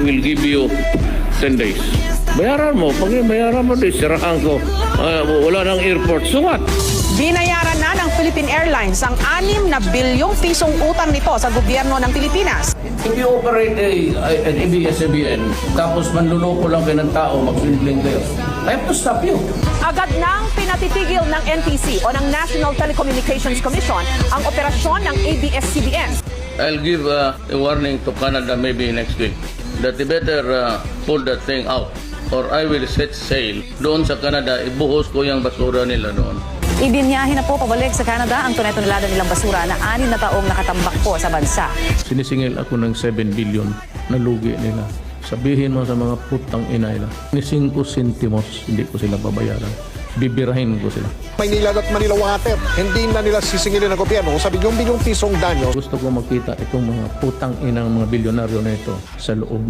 will give you 10 days. Bayaran mo. Pag bayaran mo, sirahan ko. Wala nang airport. So what? Binayaran na ng Philippine Airlines ang 6 na bilyong pisong utang nito sa gobyerno ng Pilipinas. If you operate an ABS-CBN, tapos manluloko lang kayo ng tao, magswindling kayo, I have to stop you. Agad nang pinatitigil ng NTC o ng National Telecommunications Commission ang operasyon ng ABS-CBN. I'll give a warning to Canada maybe next week that they better pull that thing out or I will set sail doon sa Canada, ibuhos ko yung basura nila doon. Ibinyahin na po pabalik sa Canada ang tunay-tunalada nilang basura na 6 na taong nakatambak po sa bansa. Sinisingil ako ng 7 billion na lugi nila. Sabihin mo sa mga putang ina nila, ni 5 centimos, hindi ko sila babayaran. Bibirahin ko sila. Maynila at Manila Water, hindi na nila sisingilin ng gobyerno kung sabi yung bilyong pisong danyo. Gusto ko makita itong mga putang inang mga bilyonaryo na ito sa loob.